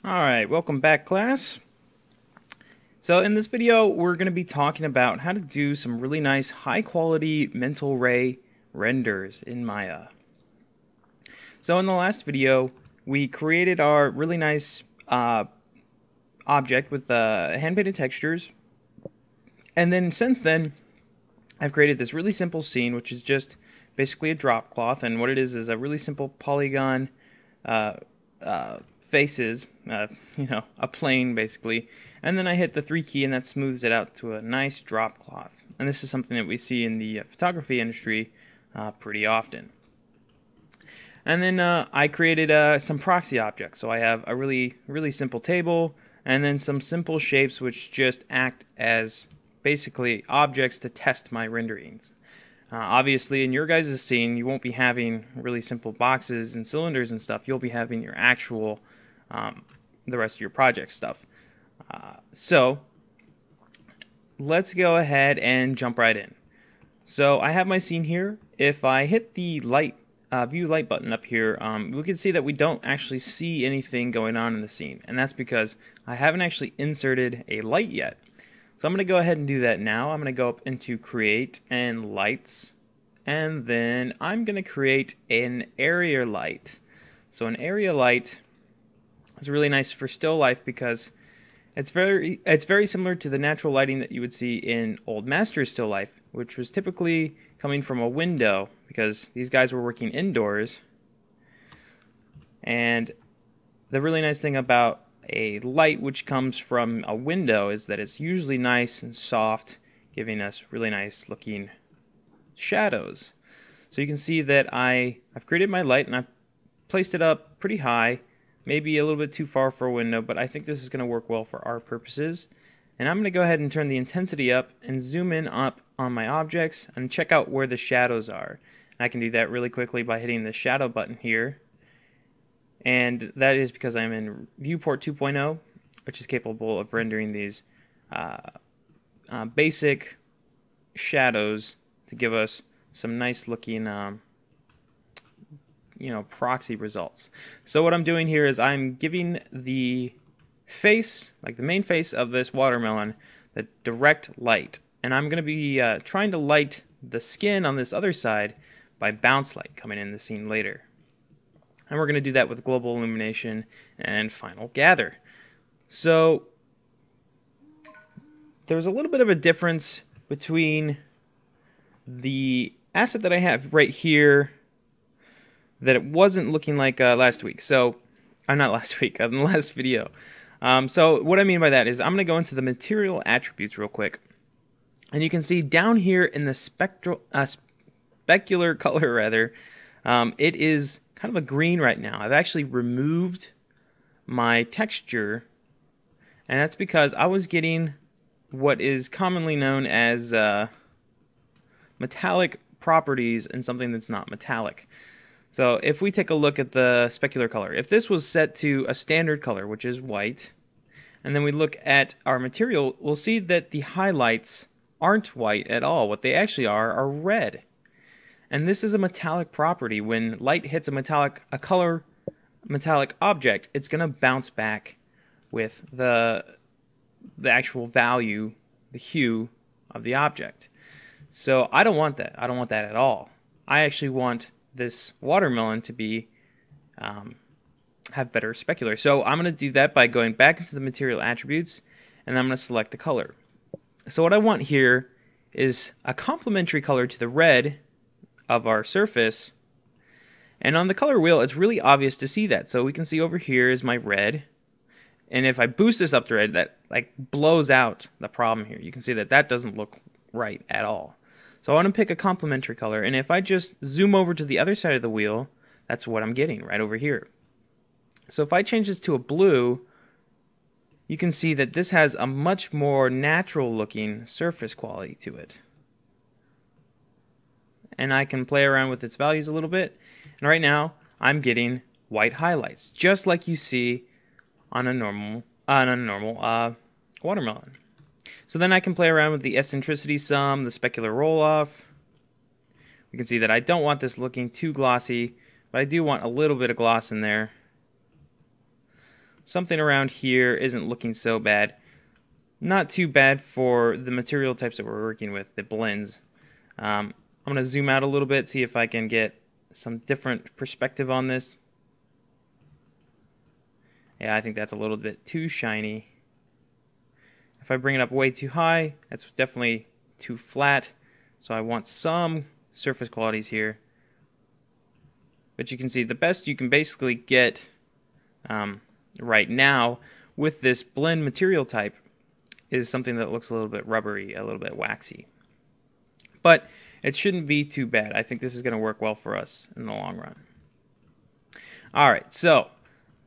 Alright, welcome back, class. So in this video we're going to be talking about how to do some really nice high quality mental ray renders in Maya. So in the last video we created our really nice object with hand painted textures, and then since then I've created this really simple scene which is just basically a drop cloth, and what it is a really simple polygon faces, a plane basically, and then I hit the 3 key and that smooths it out to a nice drop cloth. And this is something that we see in the photography industry pretty often. And then I created some proxy objects. So I have a really simple table and then some simple shapes which just act as basically objects to test my renderings. Obviously in your guys' scene you won't be having really simple boxes and cylinders and stuff. You'll be having your actual the rest of your project stuff. So let's go ahead and jump right in. So I have my scene here. If I hit the view light button up here, we can see that we don't actually see anything going on in the scene, and that's because I haven't actually inserted a light yet. So I'm going to go ahead and do that now. I'm going to go up into Create and Lights, and then I'm going to create an area light. So an area light is really nice for still life because it's very similar to the natural lighting that you would see in old Masters still life, which was typically coming from a window because these guys were working indoors. And the really nice thing about a light which comes from a window is that it's usually nice and soft, giving us really nice looking shadows. So you can see that I've created my light and I've placed it up pretty high, maybe a little bit too far for a window, but I think this is going to work well for our purposes. And I'm going to go ahead and turn the intensity up and zoom in up on my objects and check out where the shadows are. And I can do that really quickly by hitting the shadow button here. And that is because I'm in Viewport 2.0, which is capable of rendering these basic shadows to give us some nice looking proxy results. So what I'm doing here is I'm giving the face, like the main face of this watermelon, the direct light, and I'm going to be trying to light the skin on this other side by bounce light coming in the scene later. And we're going to do that with global illumination and final gather. So there's a little bit of a difference between the asset that I have right here that it wasn't looking like last week. So, not last week, in the last video. So what I mean by that is I'm going to go into the material attributes real quick. And you can see down here in the specular color, rather, it is kind of a green right now. I've actually removed my texture, and that's because I was getting what is commonly known as metallic properties in something that's not metallic. So if we take a look at the specular color, if this was set to a standard color, which is white, and then we look at our material, we'll see that the highlights aren't white at all. What they actually are red. And this is a metallic property. When light hits a metallic object, it's going to bounce back with the actual value, the hue of the object. So I don't want that. I don't want that at all. I actually want this watermelon to be have better specular. So I'm going to do that by going back into the material attributes, and I'm going to select the color. So what I want here is a complementary color to the red of our surface, and on the color wheel it's really obvious to see that. So we can see over here is my red, and if I boost this up to red, that like blows out the problem here. You can see that that doesn't look right at all. So I want to pick a complementary color, and if I just zoom over to the other side of the wheel, that's what I'm getting right over here. So if I change this to a blue, you can see that this has a much more natural looking surface quality to it. And I can play around with its values a little bit, and right now I'm getting white highlights, just like you see on a normal watermelon. So then I can play around with the eccentricity sum, the specular roll-off. We can see that I don't want this looking too glossy, but I do want a little bit of gloss in there. something around here isn't looking so bad. Not too bad for the material types that we're working with, the blends. I'm going to zoom out a little bit, see if I can get some different perspective on this. Yeah, I think that's a little bit too shiny. If I bring it up way too high, that's definitely too flat. So I want some surface qualities here. But you can see the best you can basically get right now with this blend material type is something that looks a little bit rubbery, a little bit waxy. But it shouldn't be too bad. I think this is going to work well for us in the long run. Alright, so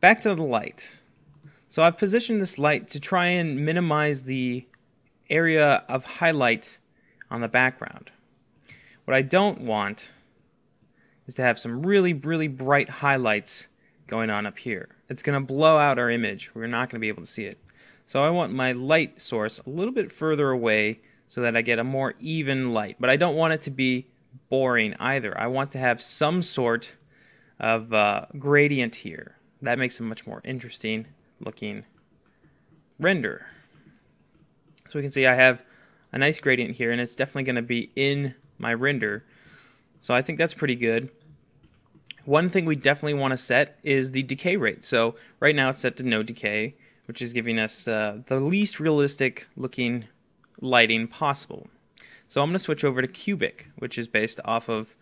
back to the light. So I've positioned this light to try and minimize the area of highlight on the background. What I don't want is to have some really, really bright highlights going on up here. It's going to blow out our image. We're not going to be able to see it. So I want my light source a little bit further away so that I get a more even light. But I don't want it to be boring either. I want to have some sort of gradient here. That makes a much more interesting looking render. So we can see I have a nice gradient here, and it's definitely going to be in my render. So I think that's pretty good. One thing we definitely want to set is the decay rate. So right now it's set to no decay, which is giving us the least realistic looking lighting possible. So I'm going to switch over to cubic, which is based off of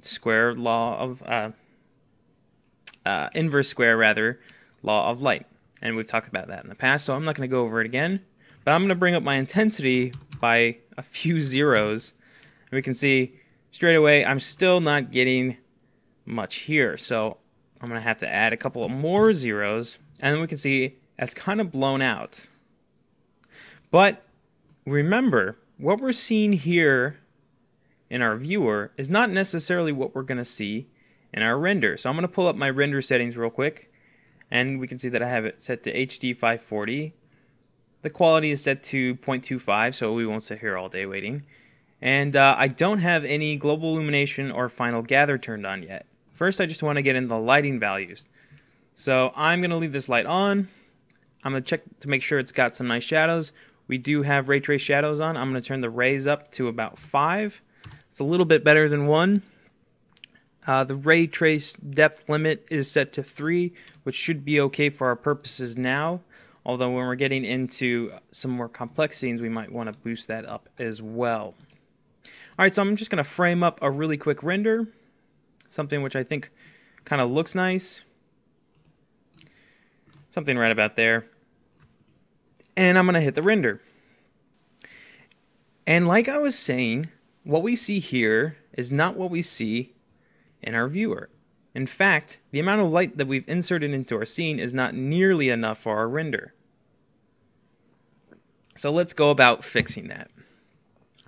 square law of inverse square rather law of light, and we've talked about that in the past. So I'm not going to go over it again, but I'm going to bring up my intensity by a few zeros, and we can see straight away I'm still not getting much here. So I'm going to have to add a couple of more zeros, and then we can see that's kind of blown out. But remember, what we're seeing here in our viewer is not necessarily what we're going to see in our render. So I'm going to pull up my render settings real quick, and we can see that I have it set to HD 540. The quality is set to 0.25, so we won't sit here all day waiting. And I don't have any global illumination or final gather turned on yet. First, I just want to get in the lighting values. So I'm going to leave this light on. I'm going to check to make sure it's got some nice shadows. We do have ray trace shadows on. I'm going to turn the rays up to about 5. It's a little bit better than 1. The ray trace depth limit is set to 3, which should be okay for our purposes now. Although when we're getting into some more complex scenes, we might want to boost that up as well. Alright, so I'm just going to frame up a really quick render. Something which I think kind of looks nice. Something right about there. And I'm going to hit the render. And like I was saying, what we see here is not what we see in our viewer. In fact, the amount of light that we've inserted into our scene is not nearly enough for our render. So let's go about fixing that.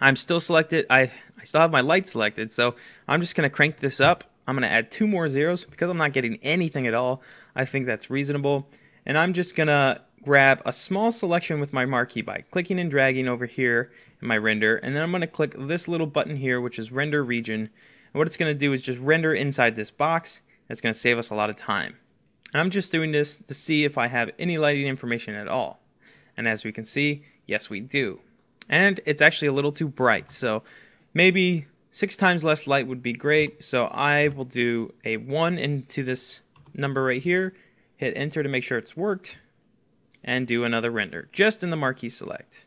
I'm still selected. I still have my light selected, so I'm just going to crank this up. I'm going to add 2 more zeros because I'm not getting anything at all. I think that's reasonable. And I'm just going to grab a small selection with my marquee by clicking and dragging over here in my render. And then I'm going to click this little button here, which is render region. And what it's going to do is just render inside this box. It's going to save us a lot of time. And I'm just doing this to see if I have any lighting information at all. And as we can see, yes we do. And it's actually a little too bright. So maybe 6 times less light would be great. So I will do a 1 into this number right here. Hit enter to make sure it's worked. And do another render. Just in the marquee select.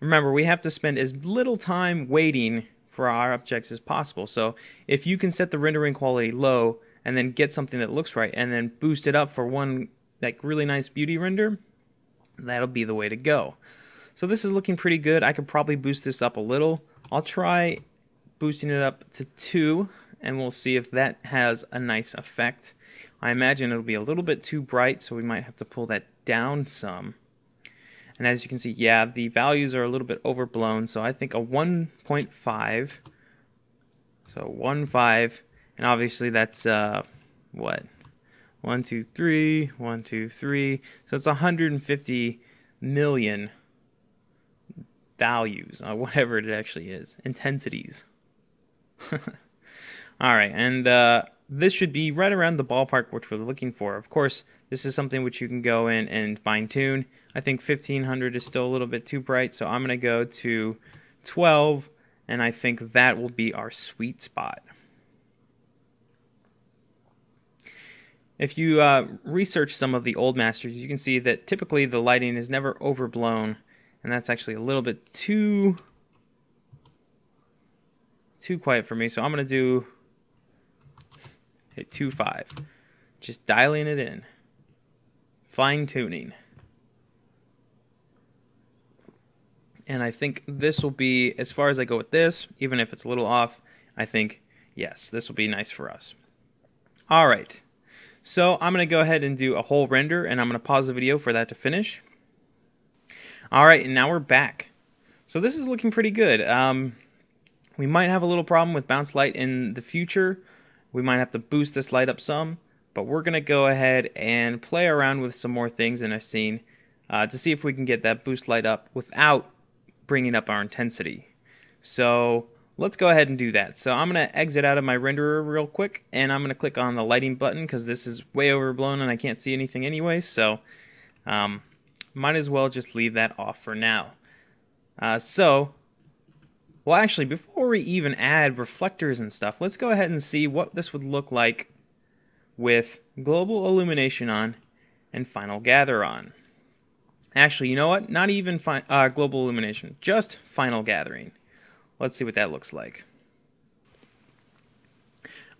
Remember, we have to spend as little time waiting for our objects as possible. So if you can set the rendering quality low and then get something that looks right and then boost it up for one like really nice beauty render, that'll be the way to go. So this is looking pretty good. I could probably boost this up a little. I'll try boosting it up to 2 and we'll see if that has a nice effect. I imagine it'll be a little bit too bright, so we might have to pull that down some. And as you can see, yeah, the values are a little bit overblown, so I think a 1.5. So 1.5, and obviously that's what? 1, 2, 3, 1, 2, 3. So it's 150 million values, whatever it actually is, intensities. All right, and this should be right around the ballpark which we're looking for. Of course, this is something which you can go in and fine tune. I think 1500 is still a little bit too bright, so I'm going to go to 12, and I think that will be our sweet spot. If you research some of the old masters, you can see that typically the lighting is never overblown, and that's actually a little bit too quiet for me, so I'm going to do hit 2.5, just dialing it in, fine tuning. And I think this will be, as far as I go with this, even if it's a little off, I think, yes, this will be nice for us. Alright, so I'm going to go ahead and do a whole render, and I'm going to pause the video for that to finish. Alright, and now we're back. So this is looking pretty good. We might have a little problem with bounce light in the future. We might have to boost this light up some, but we're going to go ahead and play around with some more things in a scene to see if we can get that boost light up without bringing up our intensity. So let's go ahead and do that. So I'm going to exit out of my renderer real quick, and I'm going to click on the lighting button because this is way overblown and I can't see anything anyway, so might as well just leave that off for now. Well, actually, before we even add reflectors and stuff, let's go ahead and see what this would look like with global illumination on and final gather on. Actually, you know what? Not even global illumination, just final gathering. Let's see what that looks like.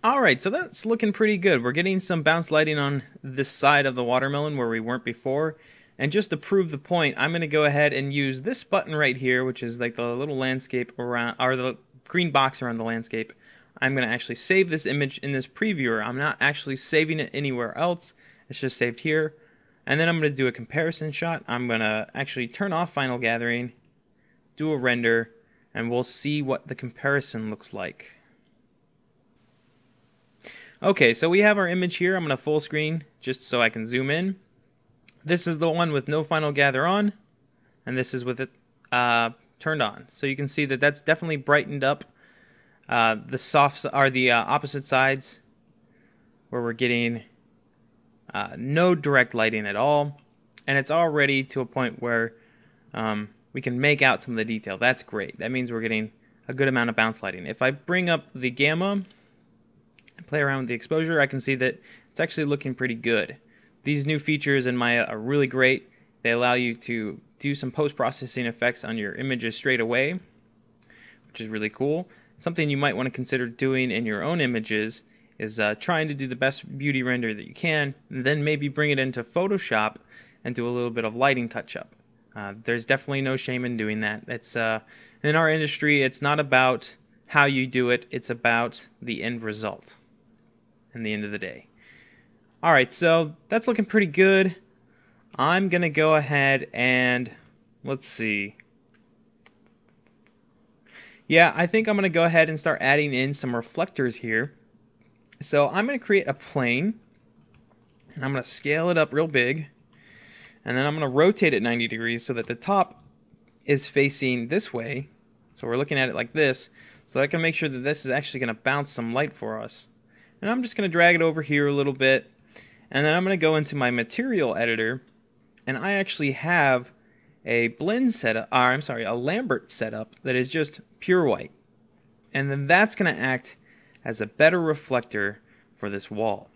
Alright, so that's looking pretty good. We're getting some bounce lighting on this side of the watermelon where we weren't before. And just to prove the point, I'm going to go ahead and use this button right here, which is like the little landscape around, or the green box around the landscape. I'm going to actually save this image in this previewer. I'm not actually saving it anywhere else. It's just saved here. And then I'm going to do a comparison shot. I'm going to actually turn off final gathering, do a render, and we'll see what the comparison looks like. Okay, so we have our image here. I'm going to full screen just so I can zoom in. This is the one with no final gather on, and this is with it turned on. So you can see that that's definitely brightened up the opposite sides, where we're getting no direct lighting at all, and it's already to a point where we can make out some of the detail. That's great. That means we're getting a good amount of bounce lighting. If I bring up the gamma and play around with the exposure, I can see that it's actually looking pretty good. These new features in Maya are really great. They allow you to do some post-processing effects on your images straight away, which is really cool. Something you might want to consider doing in your own images is trying to do the best beauty render that you can, and then maybe bring it into Photoshop and do a little bit of lighting touch-up. There's definitely no shame in doing that. It's in our industry, it's not about how you do it, it's about the end result in the end of the day. Alright, so that's looking pretty good. I'm going to go ahead and, let's see. Yeah, I think I'm going to go ahead and start adding in some reflectors here. So I'm going to create a plane, and I'm going to scale it up real big, and then I'm going to rotate it 90 degrees so that the top is facing this way. So we're looking at it like this, so that I can make sure that this is actually going to bounce some light for us. And I'm just going to drag it over here a little bit, and then I'm going to go into my material editor, and I actually have a blend setup, a Lambert setup that is just pure white. And then that's going to act as a better reflector for this wall.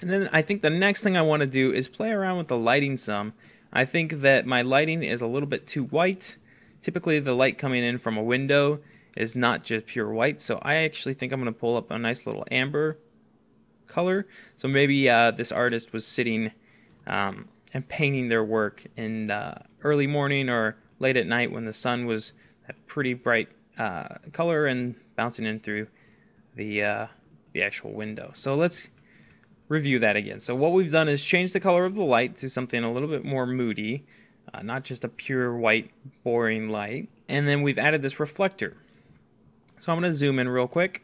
And then I think the next thing I want to do is play around with the lighting some. I think that my lighting is a little bit too white. Typically the light coming in from a window is not just pure white, so I actually think I'm going to pull up a nice little amber color. So maybe this artist was sitting and painting their work in early morning or late at night when the sun was a pretty bright color and bouncing in through the actual window. So let's review that again. So what we've done is change the color of the light to something a little bit more moody, not just a pure white boring light. And then we've added this reflector. So I'm going to zoom in real quick,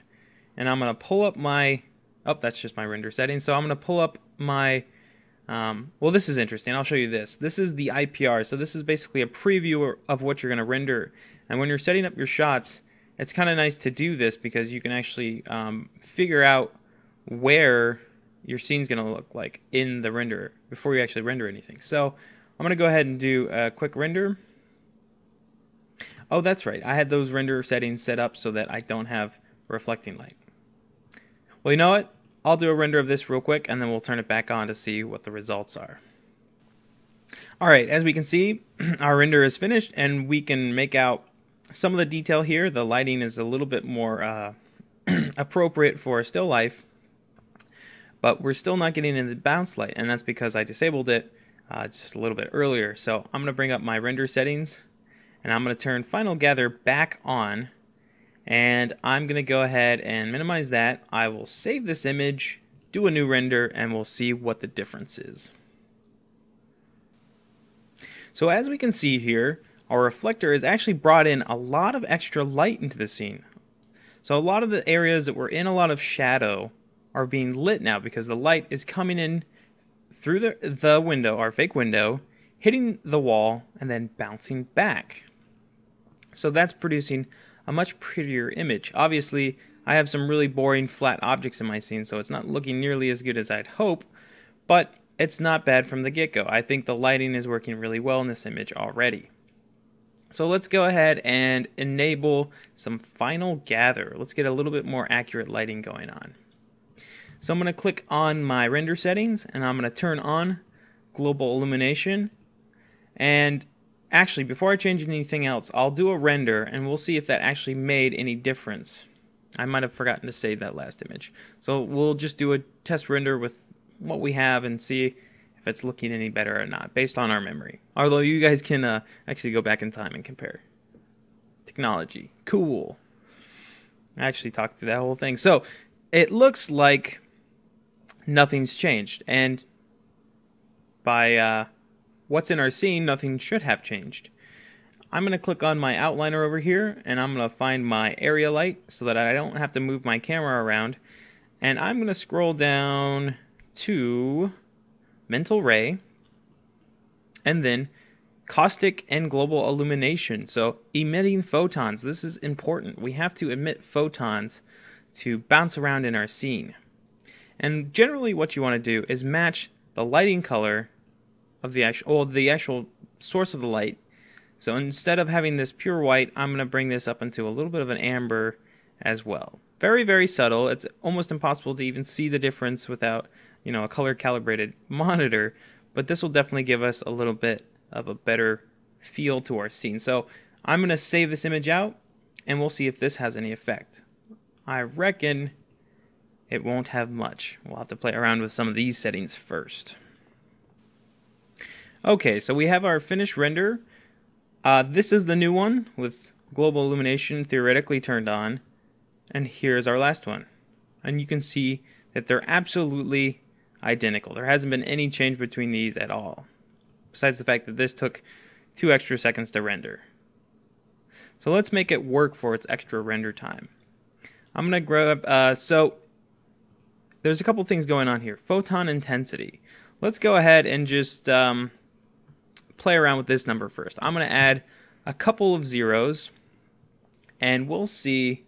and I'm going to pull up my, that's just my render settings. So I'm going to pull up my, well, this is interesting. I'll show you this. This is the IPR. So this is basically a preview of what you're going to render. And when you're setting up your shots, it's kind of nice to do this because you can actually figure out where your scene's going to look like in the render before you actually render anything. So I'm going to go ahead and do a quick render. Oh, that's right. I had those render settings set up so that I don't have reflecting light. Well, you know what? I'll do a render of this real quick and then we'll turn it back on to see what the results are. Alright, as we can see, our render is finished and we can make out some of the detail here. The lighting is a little bit more appropriate for still life, but we're still not getting into the bounce light, and that's because I disabled it just a little bit earlier. So I'm going to bring up my render settings and I'm going to turn Final Gather back on, and I'm going to go ahead and minimize that. I will save this image, do a new render, and we'll see what the difference is. So as we can see here, our reflector has actually brought in a lot of extra light into the scene. So a lot of the areas that were in a lot of shadow are being lit now because the light is coming in through the window, our fake window, hitting the wall, and then bouncing back. So that's producing a much prettier image. Obviously, I have some really boring flat objects in my scene, so it's not looking nearly as good as I'd hope, but it's not bad from the get-go. I think the lighting is working really well in this image already. So let's go ahead and enable some Final Gather. Let's get a little bit more accurate lighting going on. So I'm going to click on my render settings and I'm going to turn on global illumination. And actually, before I change anything else, I'll do a render and we'll see if that actually made any difference. I might have forgotten to save that last image. So we'll just do a test render with what we have and see if it's looking any better or not based on our memory. Although you guys can actually go back in time and compare. Technology. Cool. I actually talked through that whole thing. So it looks like nothing's changed, and by what's in our scene, nothing should have changed. I'm going to click on my outliner over here and I'm going to find my area light so that I don't have to move my camera around, and I'm going to scroll down to mental ray and then caustic and global illumination. So emitting photons. This is important. We have to emit photons to bounce around in our scene. And generally what you want to do is match the lighting color of the actual source of the light. So instead of having this pure white, I'm going to bring this up into a little bit of an amber as well. Very, very subtle. It's almost impossible to even see the difference without, you know, a color calibrated monitor, but this will definitely give us a little bit of a better feel to our scene. So I'm going to save this image out and we'll see if this has any effect. I reckon it won't have much. We'll have to play around with some of these settings first. Okay, so we have our finished render. This is the new one with global illumination theoretically turned on, and here's our last one. And you can see that they're absolutely identical. There hasn't been any change between these at all, besides the fact that this took 2 extra seconds to render. So let's make it work for its extra render time. I'm going to grab, so there's a couple things going on here. Photon intensity. Let's go ahead and just play around with this number first. I'm going to add a couple of zeros and we'll see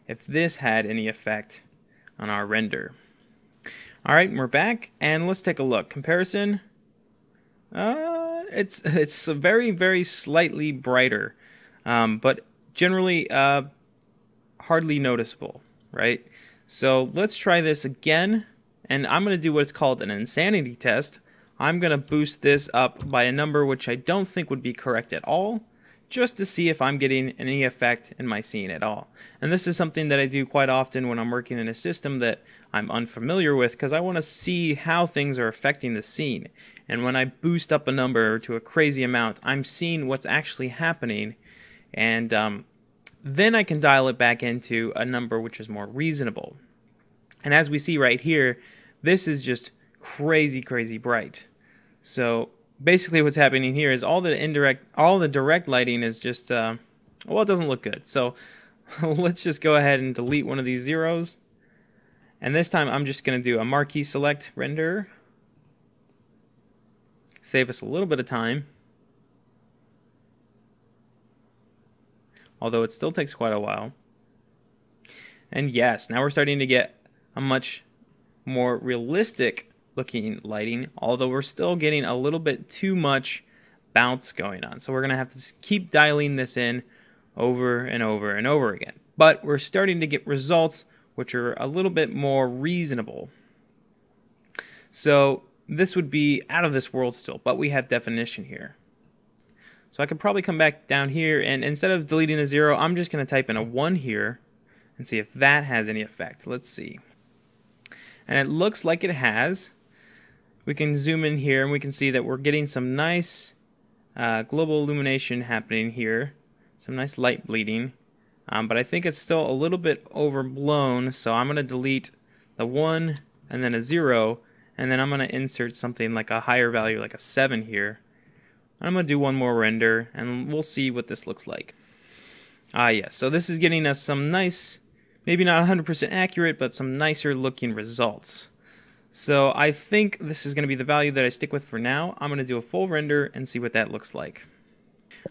if this had any effect on our render. Alright, we're back and let's take a look. Comparison. It's very, very slightly brighter, but generally hardly noticeable, right? So let's try this again, and I'm going to do what's called an insanity test. I'm going to boost this up by a number which I don't think would be correct at all, just to see if I'm getting any effect in my scene at all. And this is something that I do quite often when I'm working in a system that I'm unfamiliar with, because I want to see how things are affecting the scene. And when I boost up a number to a crazy amount, I'm seeing what's actually happening, and then I can dial it back into a number which is more reasonable. And as we see right here, this is just crazy, crazy bright. So basically what's happening here is all the direct lighting is just, well, it doesn't look good. So let's just go ahead and delete one of these zeros. And this time I'm just going to do a marquee select render. Save us a little bit of time. Although it still takes quite a while. And yes, now we're starting to get a much more realistic looking lighting, although we're still getting a little bit too much bounce going on. So we're going to have to keep dialing this in over and over and over again. But we're starting to get results which are a little bit more reasonable. So this would be out of this world still, but we have definition here. So I could probably come back down here, and instead of deleting a 0, I'm just going to type in a 1 here and see if that has any effect. Let's see. And it looks like it has. We can zoom in here and we can see that we're getting some nice global illumination happening here. Some nice light bleeding. But I think it's still a little bit overblown, so I'm going to delete the 1 and then a 0, and then I'm going to insert something like a higher value, like a 7 here. I'm going to do one more render, and we'll see what this looks like. Yes, so this is getting us some nice, maybe not 100% accurate, but some nicer looking results. So I think this is going to be the value that I stick with for now. I'm going to do a full render and see what that looks like.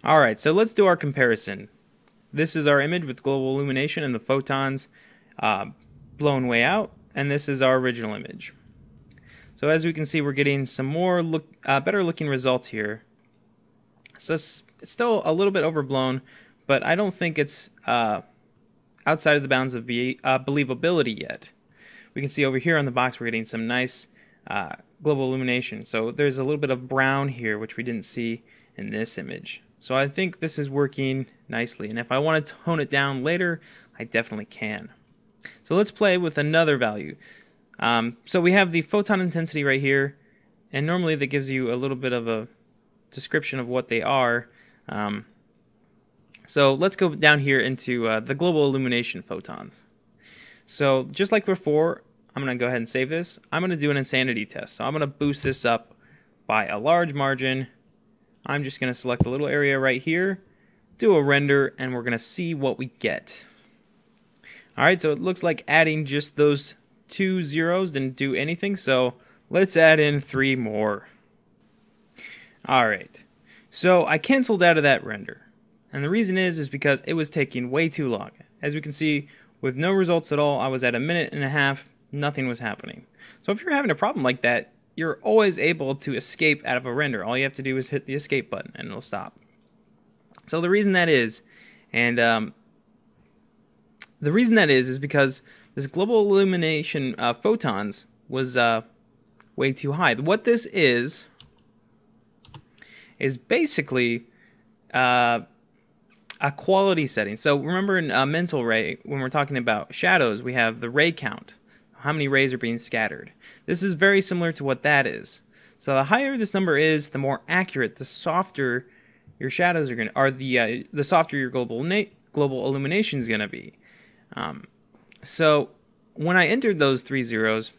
Alright, so let's do our comparison. This is our image with global illumination and the photons blown way out, and this is our original image. So as we can see, we're getting some more better looking results here. So it's still a little bit overblown, but I don't think it's outside of the bounds of believability yet. We can see over here on the box we're getting some nice global illumination. So there's a little bit of brown here, which we didn't see in this image. So I think this is working nicely, and if I want to tone it down later, I definitely can. So let's play with another value. So we have the photon intensity right here, and normally that gives you a little bit of a description of what they are. So let's go down here into the global illumination photons. So just like before, I'm going to go ahead and save this. I'm going to do an insanity test. So I'm going to boost this up by a large margin. I'm just going to select a little area right here, do a render, and we're going to see what we get. Alright, so it looks like adding just those 2 zeros didn't do anything, so let's add in 3 more. Alright, so I canceled out of that render, and the reason is because it was taking way too long. As we can see, with no results at all, I was at 1.5 minutes, nothing was happening. So if you're having a problem like that, you're always able to escape out of a render. All you have to do is hit the escape button and it'll stop. So the reason that is, is because this global illumination photons was way too high. What this is basically a quality setting. So remember in mental ray, when we're talking about shadows, we have the ray count. How many rays are being scattered. This is very similar to what that is. So the higher this number is, the more accurate, the softer your shadows are going to, or the softer your global illumination is going to be. So when I entered those 3 zeros,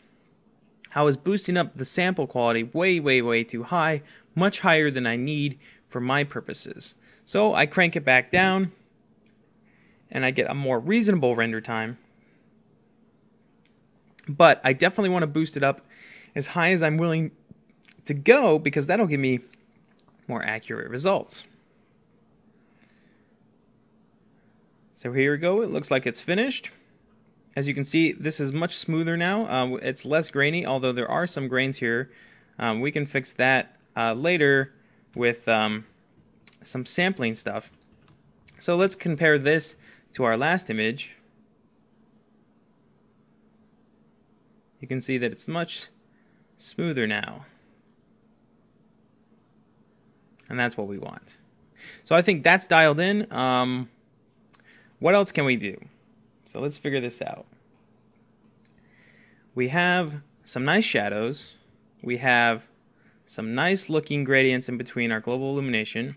I was boosting up the sample quality way too high, much higher than I need for my purposes. So I crank it back down, and I get a more reasonable render time. But I definitely want to boost it up as high as I'm willing to go, because that'll give me more accurate results. So here we go. It looks like it's finished. As you can see, this is much smoother now. It's less grainy, although there are some grains here. We can fix that later with some sampling stuff. So let's compare this to our last image. You can see that it's much smoother now. And that's what we want. So I think that's dialed in. What else can we do? So let's figure this out. We have some nice shadows. We have some nice looking gradients in between our global illumination.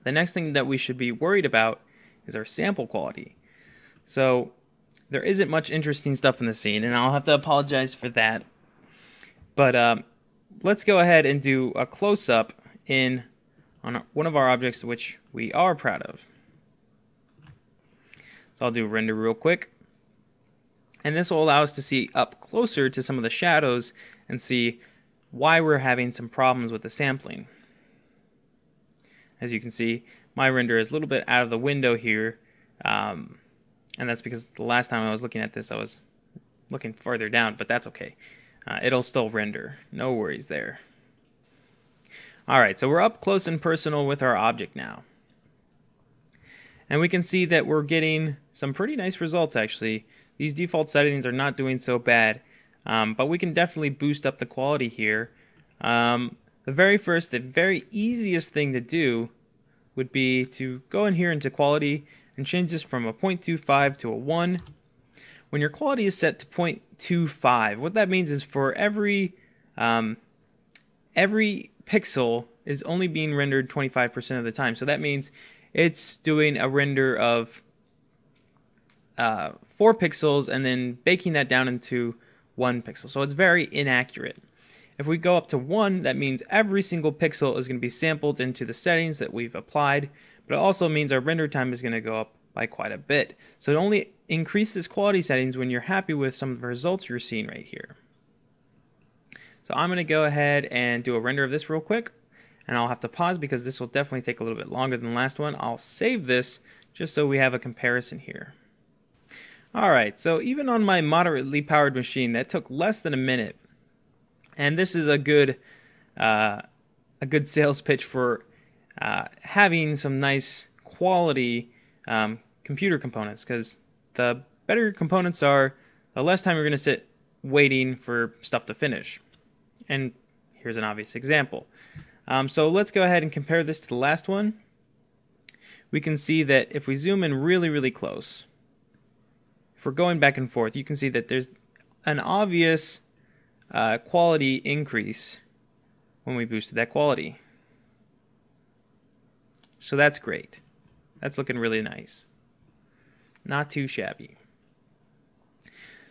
The next thing that we should be worried about is our sample quality. So there isn't much interesting stuff in the scene, and I'll have to apologize for that. But let's go ahead and do a close-up on one of our objects which we are proud of. So I'll do a render real quick. And this will allow us to see up closer to some of the shadows and see why we're having some problems with the sampling. As you can see, my render is a little bit out of the window here. And that's because the last time I was looking at this, I was looking further down, but that's okay. It'll still render. No worries there. Alright, so we're up close and personal with our object now. And we can see that we're getting some pretty nice results actually. These default settings are not doing so bad, but we can definitely boost up the quality here. The very easiest thing to do would be to go in here into quality and change this from a 0.25 to a 1. When your quality is set to 0.25, what that means is for every pixel is only being rendered 25% of the time. So that means it's doing a render of 4 pixels and then baking that down into 1 pixel. So it's very inaccurate. If we go up to 1, that means every single pixel is going to be sampled into the settings that we've applied, but it also means our render time is going to go up by quite a bit. So it only increases quality settings when you're happy with some of the results you're seeing right here. So I'm going to go ahead and do a render of this real quick, and I'll have to pause because this will definitely take a little bit longer than the last one. I'll save this just so we have a comparison here. Alright, so even on my moderately powered machine, that took less than a minute. And this is a good sales pitch for having some nice quality computer components, because the better your components are, the less time you're going to sit waiting for stuff to finish. And here's an obvious example. So let's go ahead and compare this to the last one. We can see that if we zoom in really, really close, if we're going back and forth, you can see that there's an obvious quality increase when we boosted that quality. So that's great. That's looking really nice. Not too shabby.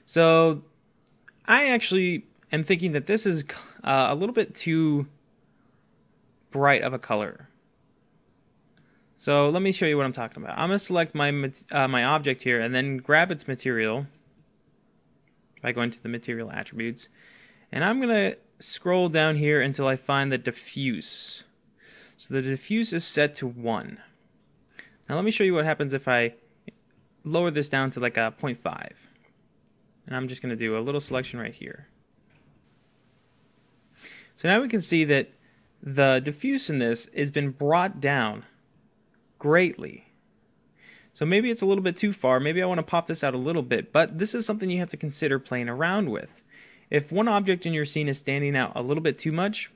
So I actually am thinking that this is a little bit too bright of a color. So let me show you what I'm talking about. I'm going to select my object here and then grab its material by going to the material attributes. And I'm going to scroll down here until I find the diffuse. So the diffuse is set to 1. Now let me show you what happens if I lower this down to like a 0.5. And I'm just going to do a little selection right here. So now we can see that the diffuse in this has been brought down greatly. So maybe it's a little bit too far. Maybe I want to pop this out a little bit, but this is something you have to consider playing around with. If one object in your scene is standing out a little bit too much,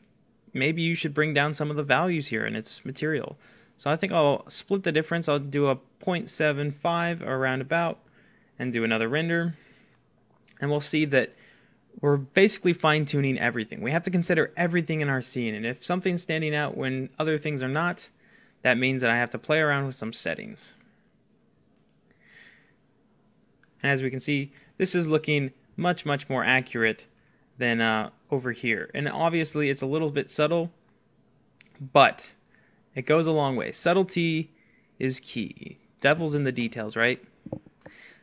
maybe you should bring down some of the values here in its material. So I think I'll split the difference. I'll do a 0.75 around about and do another render. And we'll see that we're basically fine-tuning everything. We have to consider everything in our scene, and if something's standing out when other things are not, that means that I have to play around with some settings. And as we can see, this is looking much more accurate than over here. And obviously it's a little bit subtle, but it goes a long way. Subtlety is key. Devil's in the details, right?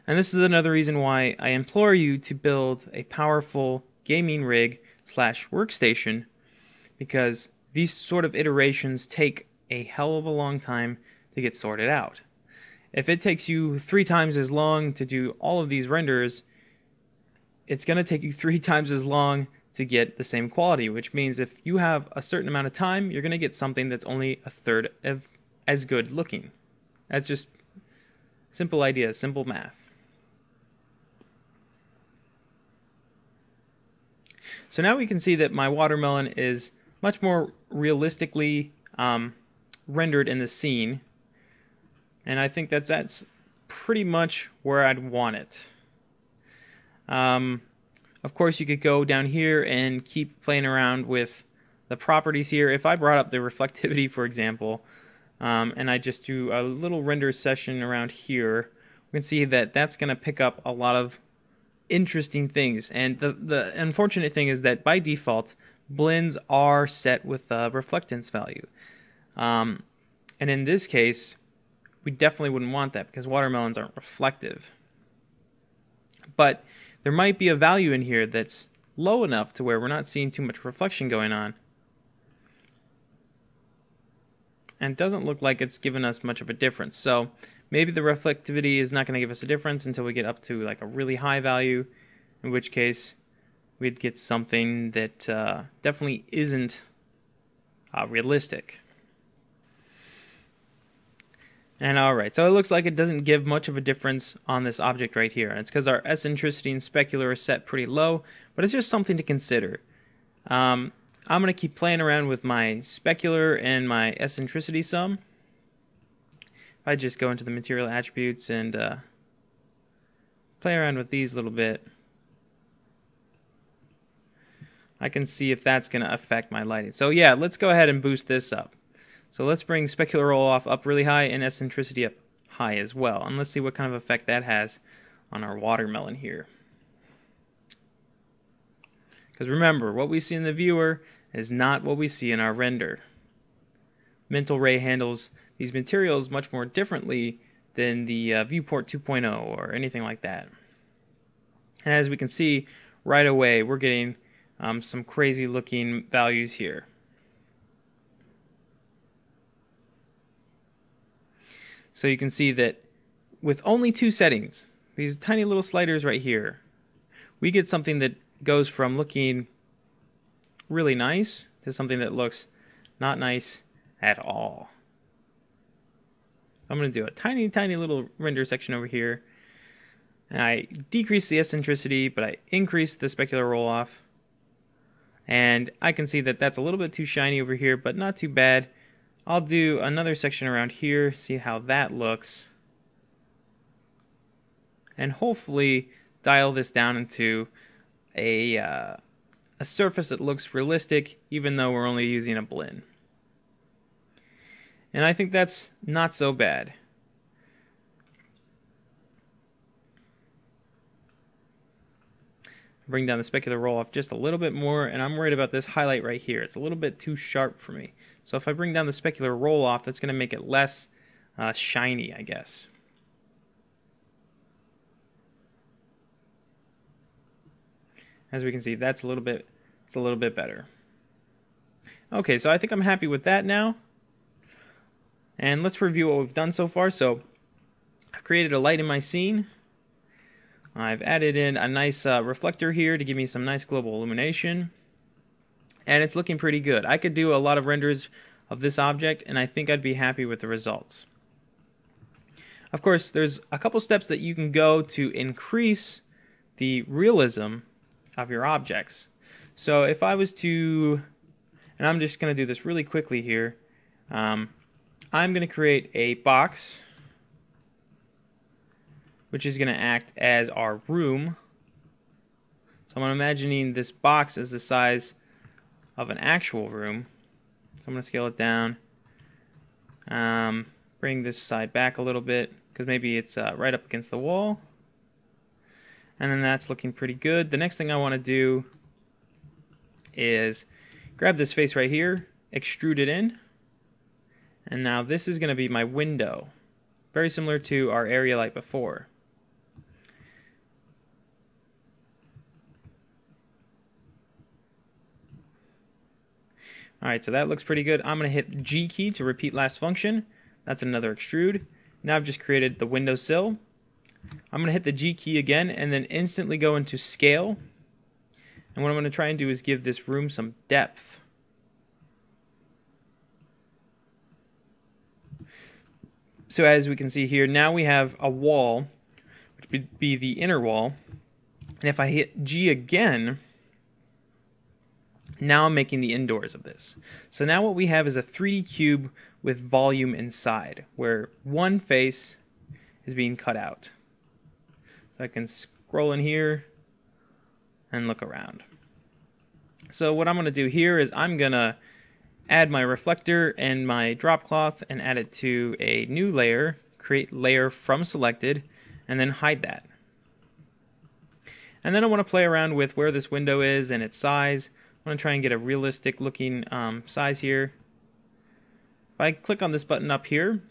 And this is another reason why I implore you to build a powerful gaming rig / workstation, because these sort of iterations take a hell of a long time to get sorted out. If it takes you 3 times as long to do all of these renders, it's going to take you 3 times as long to get the same quality, which means if you have a certain amount of time, you're going to get something that's only a third of as good looking. That's just simple ideas, simple math. So now we can see that my watermelon is much more realistically rendered in the scene, and I think that's pretty much where I'd want it. Of course, you could go down here and keep playing around with the properties here. If I brought up the reflectivity, for example, and I just do a little render session around here, we can see that that's going to pick up a lot of interesting things. And the unfortunate thing is that by default, blends are set with the reflectance value. And in this case, we definitely wouldn't want that because watermelons aren't reflective. But there might be a value in here that's low enough to where we're not seeing too much reflection going on. And it doesn't look like it's given us much of a difference. So maybe the reflectivity is not going to give us a difference until we get up to like a really high value. in which case we'd get something that definitely isn't realistic. And alright, so it looks like it doesn't give much of a difference on this object right here. And it's because our eccentricity and specular are set pretty low, but it's just something to consider. I'm going to keep playing around with my specular and my eccentricity sum. If I just go into the material attributes and play around with these a little bit, I can see if that's going to affect my lighting. So yeah, let's go ahead and boost this up. So let's bring specular roll-off up really high and eccentricity up high as well. And let's see what kind of effect that has on our watermelon here. Because remember, what we see in the viewer is not what we see in our render. Mental Ray handles these materials much more differently than the Viewport 2.0 or anything like that. And as we can see right away, we're getting some crazy looking values here. So you can see that with only 2 settings, these tiny little sliders right here, we get something that goes from looking really nice to something that looks not nice at all. I'm going to do a tiny little render section over here. And I decrease the eccentricity, but I increase the specular roll-off. And I can see that that's a little bit too shiny over here, but not too bad. I'll do another section around here, see how that looks, and hopefully dial this down into a surface that looks realistic, even though we're only using a blend. And I think that's not so bad. Bring down the specular roll-off just a little bit more, and I'm worried about this highlight right here. It's a little bit too sharp for me. So if I bring down the specular roll-off, that's going to make it less shiny, I guess. As we can see, it's a little bit better. Okay, so I think I'm happy with that now. And let's review what we've done so far. So I've created a light in my scene. I've added in a nice reflector here to give me some nice global illumination. And it's looking pretty good. I could do a lot of renders of this object, and I think I'd be happy with the results. Of course, there's a couple steps that you can go to increase the realism of your objects. So if I was to, and I'm just going to do this really quickly here, I'm going to create a box which is going to act as our room. So I'm imagining this box as the size of an actual room. So I'm going to scale it down. Bring this side back a little bit because maybe it's right up against the wall. And then that's looking pretty good. The next thing I want to do is grab this face right here, extrude it in, and now this is going to be my window. Very similar to our area light before. Alright, so that looks pretty good. I'm going to hit G key to repeat last function. That's another extrude. Now I've just created the windowsill. I'm going to hit the G key again and then instantly go into scale. And what I'm going to try and do is give this room some depth. So as we can see here, now we have a wall, which would be the inner wall. And if I hit G again, now I'm making the indoors of this. So now what we have is a 3D cube with volume inside, where one face is being cut out. So I can scroll in here and look around. So what I'm going to do here is I'm going to add my reflector and my drop cloth and add it to a new layer, create layer from selected, and then hide that. And then I want to play around with where this window is and its size. I'm going to try and get a realistic looking size here. If I click on this button up here,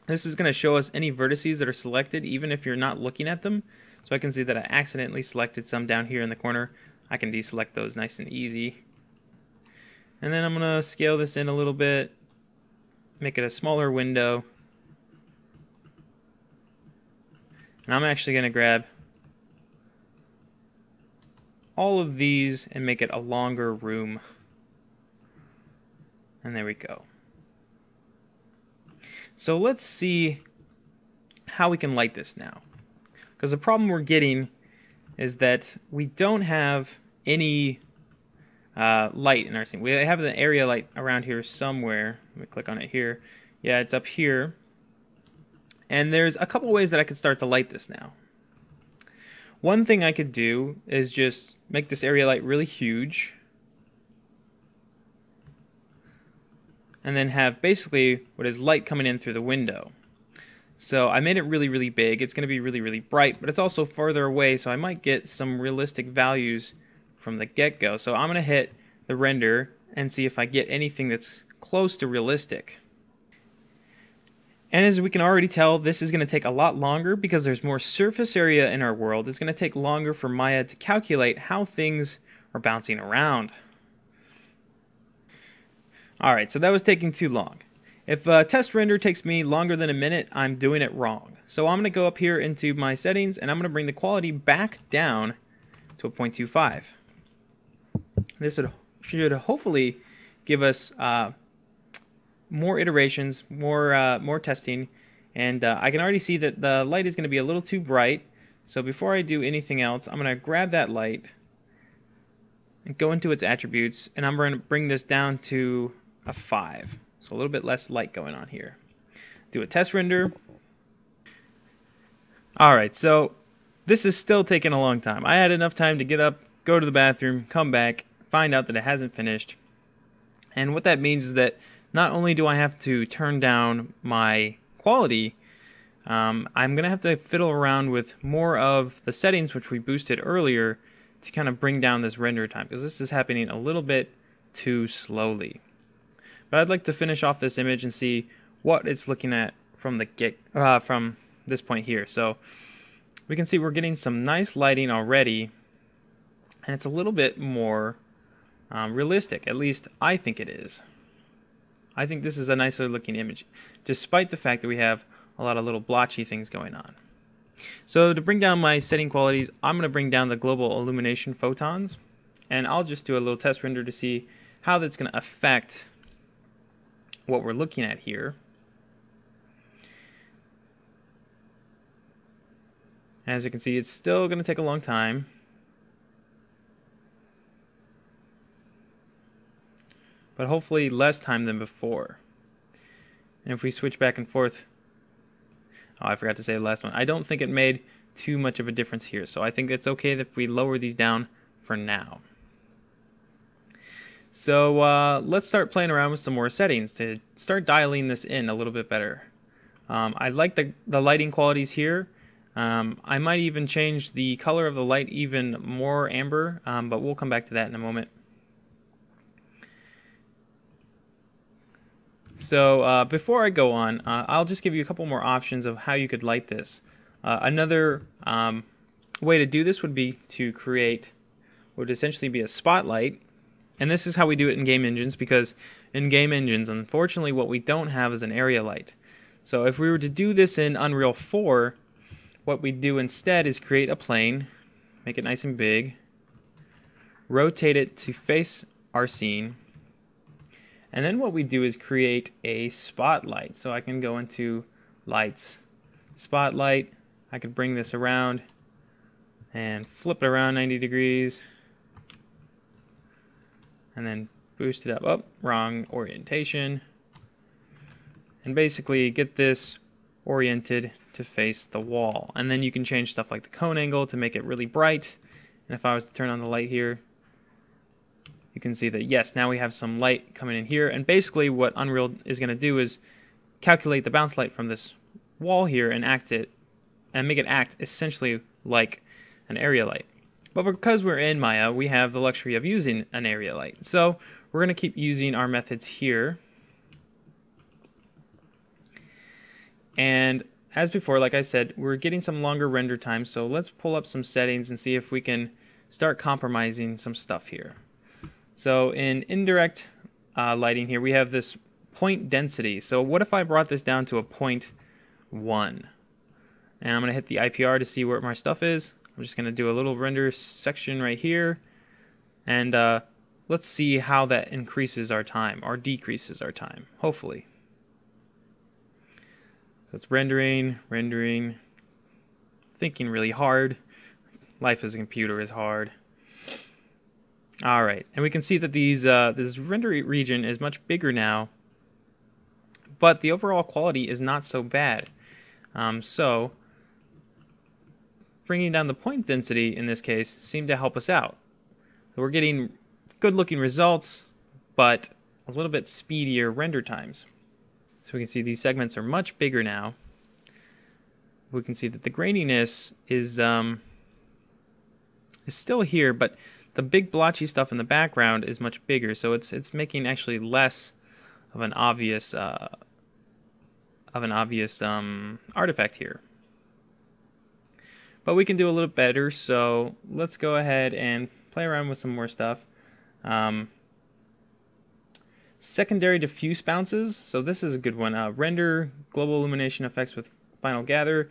this is going to show us any vertices that are selected even if you're not looking at them. So I can see that I accidentally selected some down here in the corner. I can deselect those nice and easy. And then I'm going to scale this in a little bit, make it a smaller window. And I'm actually going to grab all of these and make it a longer room. And there we go. So let's see how we can light this now. Because the problem we're getting is that we don't have any light in our scene. We have the area light around here somewhere. Let me click on it here. Yeah, it's up here. And there's a couple ways that I could start to light this now. One thing I could do is just make this area light really huge. And then have basically what is light coming in through the window. So I made it really, really big. It's going to be really, really bright, but it's also further away, so I might get some realistic values from the get-go. So I'm going to hit the render and see if I get anything that's close to realistic. And as we can already tell, this is going to take a lot longer because there's more surface area in our world. It's going to take longer for Maya to calculate how things are bouncing around. Alright, so that was taking too long. If a test render takes me longer than a minute, I'm doing it wrong. So I'm going to go up here into my settings and I'm going to bring the quality back down to a 0.25. This should hopefully give us more iterations, more testing, and I can already see that the light is going to be a little too bright. So before I do anything else, I'm going to grab that light and go into its attributes, and I'm going to bring this down to a 5. So a little bit less light going on here. Do a test render. Alright, so this is still taking a long time. I had enough time to get up, go to the bathroom, come back, find out that it hasn't finished. And what that means is that not only do I have to turn down my quality, I'm going to have to fiddle around with more of the settings which we boosted earlier to kind of bring down this render time, because this is happening a little bit too slowly. But I'd like to finish off this image and see what it's looking at from the from this point here. So we can see we're getting some nice lighting already, and it's a little bit more realistic. At least I think it is. I think this is a nicer looking image, despite the fact that we have a lot of little blotchy things going on. So to bring down my setting qualities, I'm going to bring down the global illumination photons, and I'll just do a little test render to see how that's going to affect what we're looking at here. As you can see, it's still going to take a long time. But hopefully less time than before. And if we switch back and forth, oh, I forgot to say the last one. I don't think it made too much of a difference here, so I think it's okay if we lower these down for now. So let's start playing around with some more settings to start dialing this in a little bit better. I like the lighting qualities here. I might even change the color of the light even more amber, but we'll come back to that in a moment. So before I go on, I'll just give you a couple more options of how you could light this. Another way to do this would be to create what would essentially be a spotlight. And this is how we do it in game engines, because in game engines, unfortunately, what we don't have is an area light. So if we were to do this in Unreal 4, what we do instead is create a plane, make it nice and big, rotate it to face our scene, and then what we do is create a spotlight. So I can go into lights, spotlight, I could bring this around and flip it around 90 degrees, and then boost it up. Oh, wrong orientation. And basically get this oriented to face the wall. And then you can change stuff like the cone angle to make it really bright. And if I was to turn on the light here, you can see that yes, now we have some light coming in here. And basically what Unreal is going to do is calculate the bounce light from this wall here and make it act essentially like an area light. But because we're in Maya, we have the luxury of using an area light. So we're going to keep using our methods here. And as before, like I said, we're getting some longer render time. So let's pull up some settings and see if we can start compromising some stuff here. So in indirect lighting here, we have this point density. So what if I brought this down to a 0.1? And I'm going to hit the IPR to see where my stuff is. I'm just going to do a little render section right here. And let's see how that increases our time or decreases our time, hopefully. So it's rendering, thinking really hard. Life as a computer is hard. All right, and we can see that this render region is much bigger now, but the overall quality is not so bad. So bringing down the point density in this case seemed to help us out. So we're getting good looking results, but a little bit speedier render times. So we can see these segments are much bigger now. We can see that the graininess is still here, but the big blotchy stuff in the background is much bigger, so it's making actually less of an obvious artifact here. But we can do a little better, so let's go ahead and play around with some more stuff. Secondary diffuse bounces, so this is a good one. Render global illumination effects with final gather.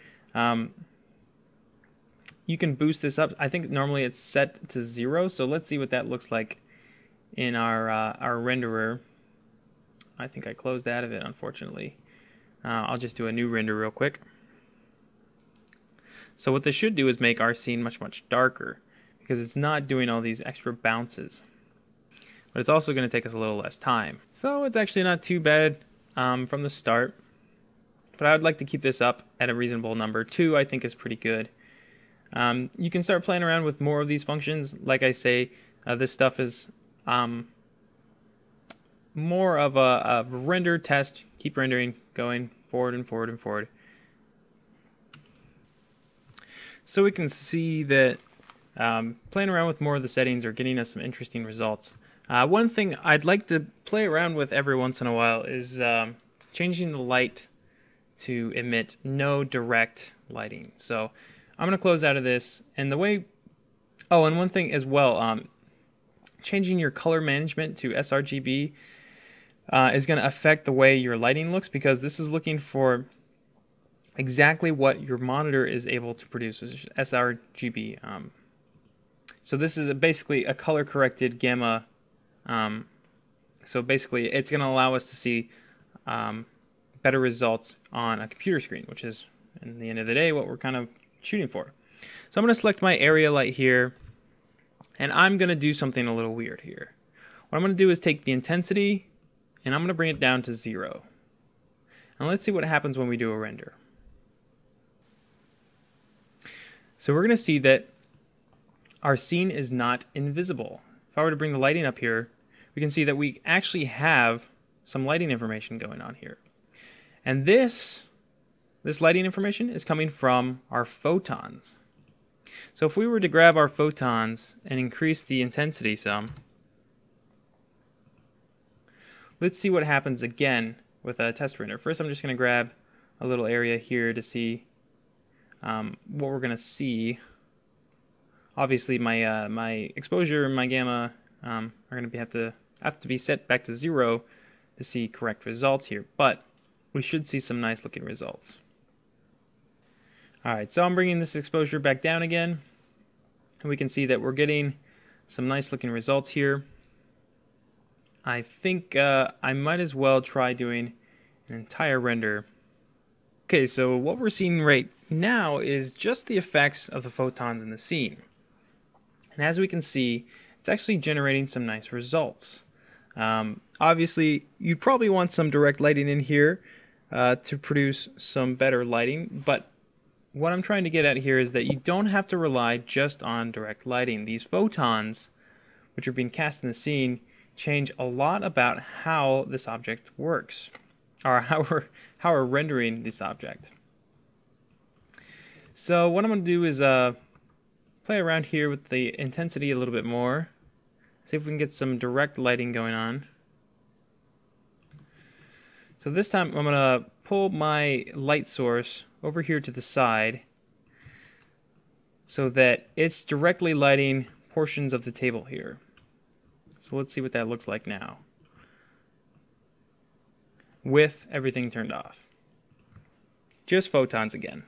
You can boost this up. I think normally it's set to 0, so let's see what that looks like in our renderer. I think I closed out of it, unfortunately. I'll just do a new render real quick. So what this should do is make our scene much, much darker, because it's not doing all these extra bounces. But it's also going to take us a little less time. So it's actually not too bad from the start. But I would like to keep this up at a reasonable number. 2 I think is pretty good. You can start playing around with more of these functions. Like I say, this stuff is more of a render test. Keep rendering, going forward and forward and forward. So we can see that playing around with more of the settings are getting us some interesting results. One thing I'd like to play around with every once in a while is changing the light to emit no direct lighting. So I'm going to close out of this, and the way, oh, and one thing as well, changing your color management to sRGB is going to affect the way your lighting looks, because this is looking for exactly what your monitor is able to produce, which is sRGB. So this is basically a color corrected gamma. So basically it's going to allow us to see better results on a computer screen, which is, in the end of the day, what we're kind of shooting for. So I'm going to select my area light here, and I'm going to do something a little weird here. What I'm going to do is take the intensity, and I'm going to bring it down to 0. And let's see what happens when we do a render. So we're going to see that our scene is not invisible. If I were to bring the lighting up here, we can see that we actually have some lighting information going on here. And this lighting information is coming from our photons. So if we were to grab our photons and increase the intensity some, let's see what happens again with a test render. First, I'm just going to grab a little area here to see what we're going to see. Obviously, my exposure and my gamma are going to have to be set back to 0 to see correct results here, but we should see some nice looking results. Alright, so I'm bringing this exposure back down again, and we can see that we're getting some nice looking results here. I think I might as well try doing an entire render. Okay, so what we're seeing right now is just the effects of the photons in the scene. And as we can see, it's actually generating some nice results. Obviously, you'd probably want some direct lighting in here to produce some better lighting, but what I'm trying to get at here is that you don't have to rely just on direct lighting. These photons, which are being cast in the scene, change a lot about how this object works, or how we're rendering this object. So what I'm going to do is play around here with the intensity a little bit more, see if we can get some direct lighting going on. So this time I'm going to pull my light source over here to the side so that it's directly lighting portions of the table here. So let's see what that looks like now with everything turned off. Just photons again.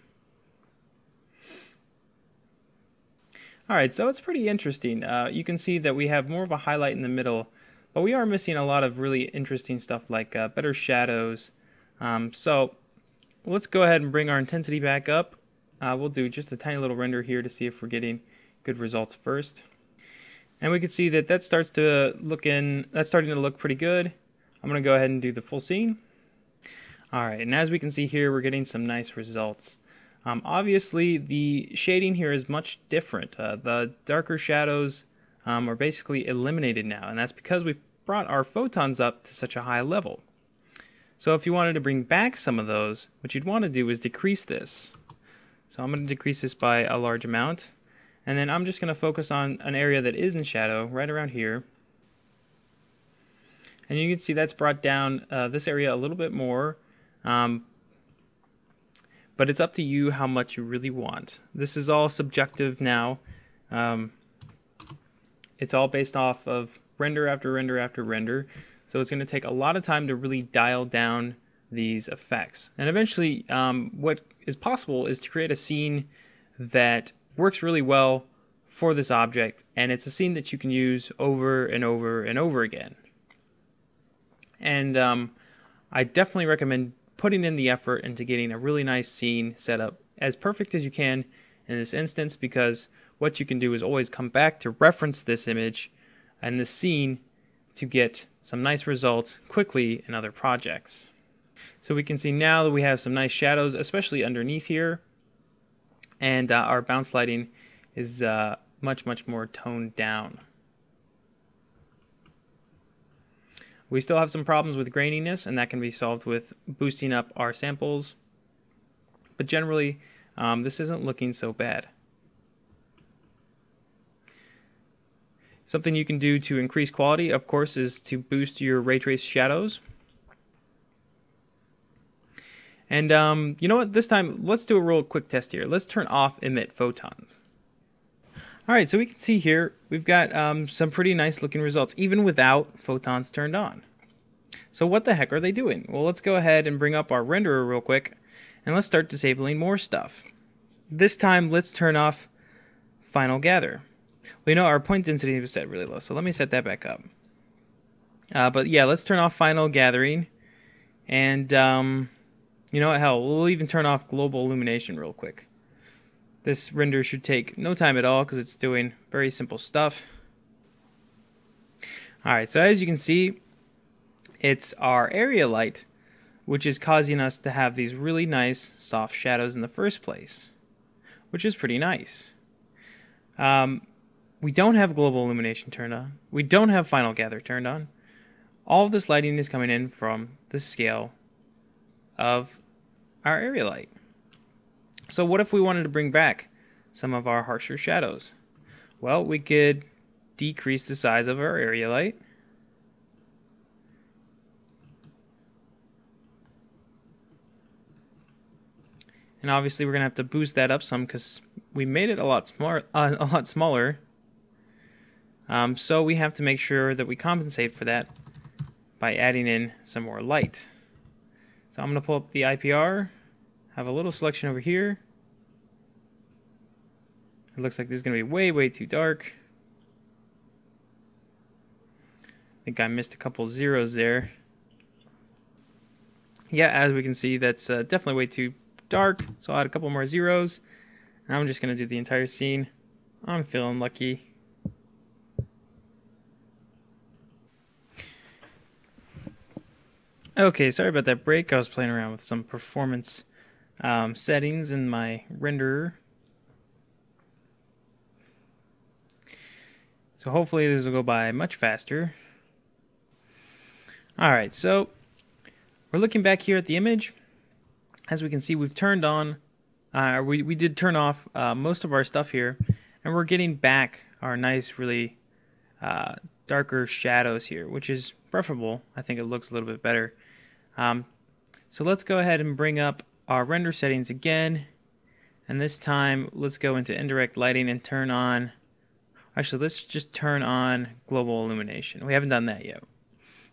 Alright, so it's pretty interesting. You can see that we have more of a highlight in the middle, but we are missing a lot of really interesting stuff like better shadows. So let's go ahead and bring our intensity back up. We'll do just a tiny little render here to see if we're getting good results first. And we can see that that's starting to look pretty good. I'm going to go ahead and do the full scene. Alright, and as we can see here, we're getting some nice results. Obviously, the shading here is much different. The darker shadows are basically eliminated now, and that's because we've brought our photons up to such a high level. So if you wanted to bring back some of those, what you'd want to do is decrease this. So I'm going to decrease this by a large amount, and then I'm just going to focus on an area that is in shadow, right around here. And you can see that's brought down this area a little bit more. But it's up to you how much you really want. This is all subjective now. It's all based off of render after render after render. So it's going to take a lot of time to really dial down these effects. And eventually, what is possible is to create a scene that works really well for this object. And it's a scene that you can use over and over and over again. And I definitely recommend putting in the effort into getting a really nice scene set up as perfect as you can in this instance, because what you can do is always come back to reference this image and this scene to get some nice results quickly in other projects. So we can see now that we have some nice shadows, especially underneath here, and our bounce lighting is much more toned down. We still have some problems with graininess, and that can be solved with boosting up our samples. But generally, this isn't looking so bad. Something you can do to increase quality, of course, is to boost your ray trace shadows. And you know what? This time, let's do a real quick test here. Let's turn off emit photons. Alright, so we can see here we've got some pretty nice looking results even without photons turned on. So what the heck are they doing? Well, let's go ahead and bring up our renderer real quick and let's start disabling more stuff. This time let's turn off final gather. We know our point density was set really low, so let me set that back up. But yeah, let's turn off final gathering, and you know what, hell, we'll even turn off global illumination real quick. This render should take no time at all because it's doing very simple stuff. Alright, so as you can see, it's our area light which is causing us to have these really nice soft shadows in the first place, which is pretty nice. We don't have global illumination turned on. We don't have final gather turned on. All of this lighting is coming in from the scale of our area light. So what if we wanted to bring back some of our harsher shadows? Well, we could decrease the size of our area light. And obviously we're going to have to boost that up some because we made it a lot smaller. So we have to make sure that we compensate for that by adding in some more light. So I'm going to pull up the IPR, have a little selection over here. It looks like this is going to be way too dark. I think I missed a couple zeros there. Yeah, as we can see, that's definitely way too dark, so I'll add a couple more zeros. And I'm just going to do the entire scene. I'm feeling lucky. Okay, sorry about that break. I was playing around with some performance settings in my renderer. So hopefully this will go by much faster. Alright, so we're looking back here at the image. As we can see, we've turned on, we did turn off most of our stuff here, and we're getting back our nice, really darker shadows here, which is preferable. I think it looks a little bit better. So let's go ahead and bring up our render settings again, and this time let's go into indirect lighting and turn on, actually let's just turn on global illumination. We haven't done that yet.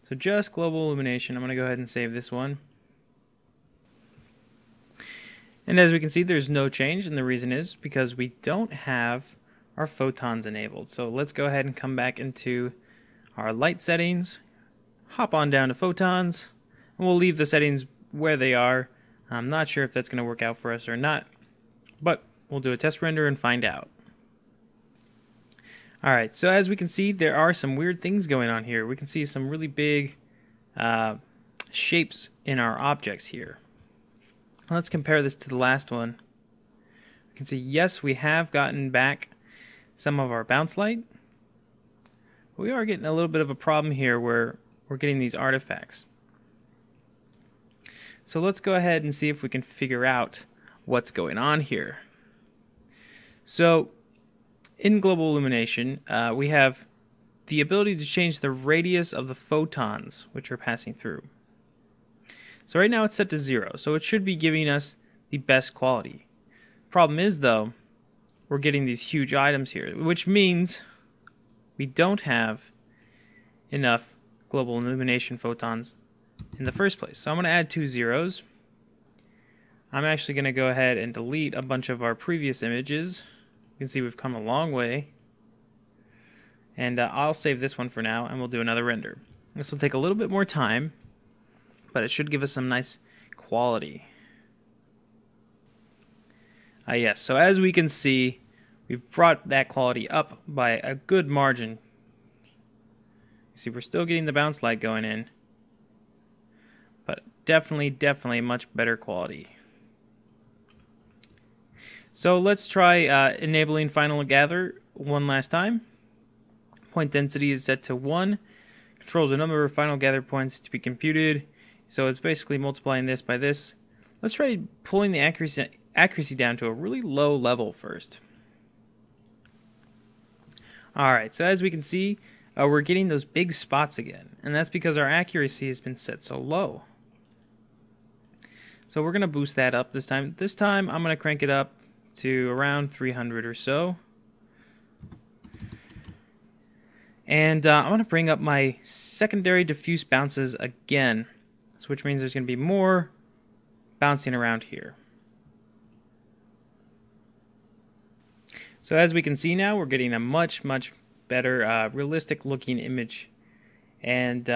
So just global illumination. I'm going to go ahead and save this one. And as we can see, there's no change, and the reason is because we don't have our photons enabled. So let's go ahead and come back into our light settings, hop on down to photons, and we'll leave the settings where they are. I'm not sure if that's going to work out for us or not, but we'll do a test render and find out. Alright, so as we can see, there are some weird things going on here. We can see some really big shapes in our objects here. Let's compare this to the last one. We can see, yes, we have gotten back some of our bounce light. But we are getting a little bit of a problem here where we're getting these artifacts. So let's go ahead and see if we can figure out what's going on here. So in global illumination, we have the ability to change the radius of the photons which are passing through. So right now it's set to 0, so it should be giving us the best quality. Problem is, though, we're getting these huge items here, which means we don't have enough global illumination photons in the first place. So I'm going to add 2 zeros. I'm actually going to go ahead and delete a bunch of our previous images. You can see we've come a long way. And I'll save this one for now, and we'll do another render. This will take a little bit more time, but it should give us some nice quality. Yes, so as we can see, we've brought that quality up by a good margin. You see, we're still getting the bounce light going in, but definitely much better quality. So let's try enabling final gather one last time. Point density is set to 1. Controls the number of final gather points to be computed. So it's basically multiplying this by this. Let's try pulling the accuracy down to a really low level first. Alright, so as we can see, we're getting those big spots again. And that's because our accuracy has been set so low. So we're going to boost that up this time. This time I'm going to crank it up to around 300 or so. And I'm going to bring up my secondary diffuse bounces again. So which means there's going to be more bouncing around here. So as we can see now, we're getting a much better realistic looking image. And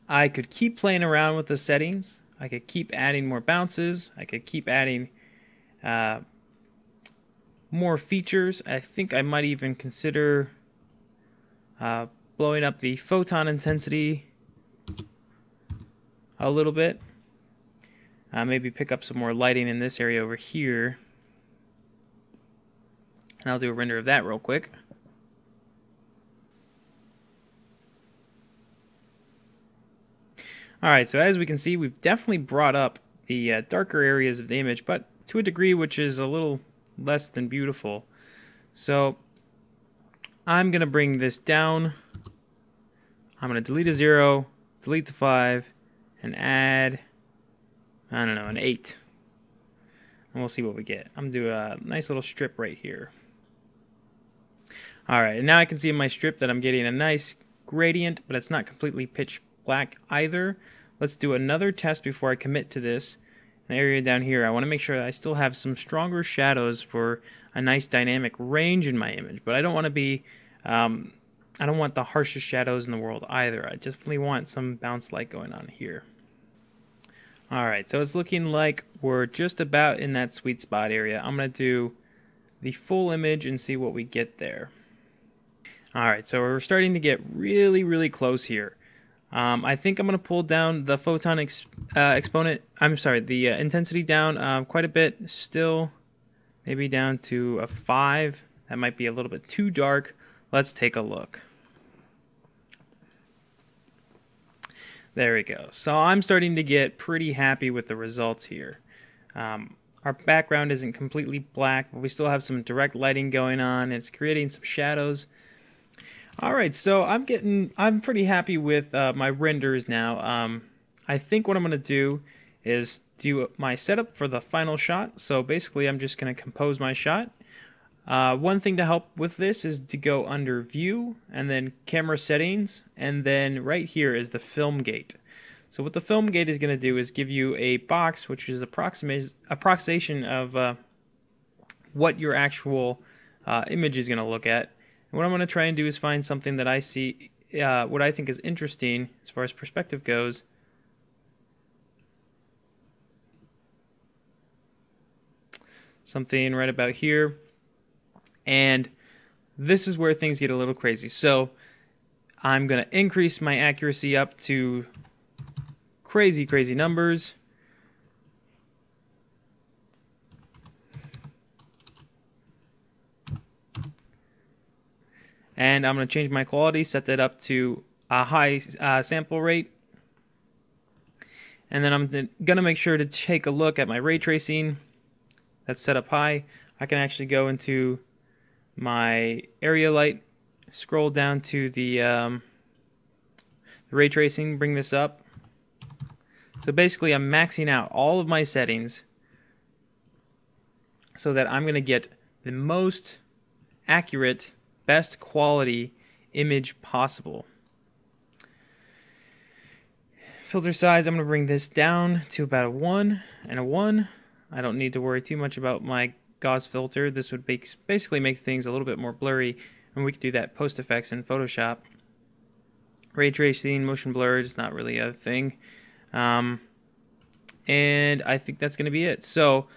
I could keep playing around with the settings. I could keep adding more bounces. I could keep adding more features. I think I might even consider blowing up the photon intensity a little bit. Maybe pick up some more lighting in this area over here. And I'll do a render of that real quick. Alright, so as we can see, we've definitely brought up the darker areas of the image, but to a degree which is a little less than beautiful. So I'm going to bring this down. I'm going to delete a 0, delete the 5, and add, I don't know, an 8. And we'll see what we get. I'm going to do a nice little strip right here. Alright, and now I can see in my strip that I'm getting a nice gradient, but it's not completely pitch black either. Let's do another test before I commit to this. An area down here, I want to make sure that I still have some stronger shadows for a nice dynamic range in my image, but I don't want to be I don't want the harshest shadows in the world either. I definitely want some bounce light going on here. Alright, so it's looking like we're just about in that sweet spot area. I'm going to do the full image and see what we get there. Alright, so we're starting to get really close here. I think I'm going to pull down the photon exponent, the intensity down quite a bit still, maybe down to a 5. That might be a little bit too dark. Let's take a look. There we go. So I'm starting to get pretty happy with the results here. Our background isn't completely black, but we still have some direct lighting going on. It's creating some shadows. Alright, so I'm pretty happy with my renders now. I think what I'm going to do is do my setup for the final shot. So basically I'm just going to compose my shot. One thing to help with this is to go under View and then Camera Settings, and then right here is the Film Gate. So what the Film Gate is going to do is give you a box which is approximation of what your actual image is going to look at. And what I'm going to try and do is find something that I see, what I think is interesting as far as perspective goes. Something right about here. And this is where things get a little crazy. So I'm going to increase my accuracy up to crazy, crazy numbers. And I'm going to change my quality, set that up to a high sample rate. And then I'm going to make sure to take a look at my ray tracing. That's set up high. I can actually go into my area light, scroll down to the ray tracing, bring this up. So basically I'm maxing out all of my settings so that I'm going to get the most accurate, best quality image possible. Filter size, I'm going to bring this down to about a 1 and a 1. I don't need to worry too much about my Gauss filter. This would basically make things a little bit more blurry, and we could do that post effects in Photoshop. Ray tracing, motion blur is not really a thing. And I think that's going to be it. So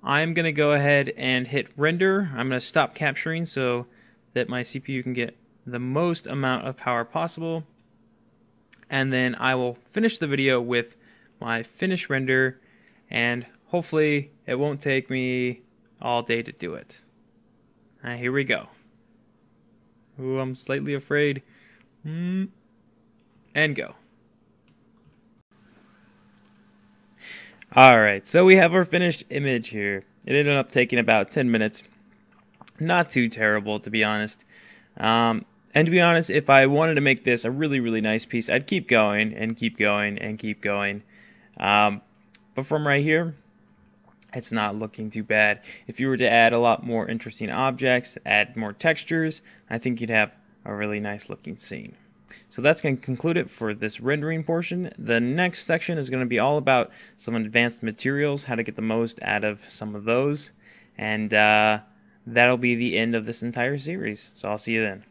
I'm going to go ahead and hit render. I'm going to stop capturing so that my CPU can get the most amount of power possible. And then I will finish the video with my finished render, and hopefully it won't take me all day to do it. Here we go. Ooh, I'm slightly afraid. And go. Alright, so we have our finished image here. It ended up taking about 10 minutes. Not too terrible, to be honest. And to be honest, if I wanted to make this a really, really nice piece, I'd keep going and keep going and keep going. But from right here, it's not looking too bad. If you were to add a lot more interesting objects, add more textures, I think you'd have a really nice looking scene. So that's going to conclude it for this rendering portion. The next section is going to be all about some advanced materials, how to get the most out of some of those. And that'll be the end of this entire series. So I'll see you then.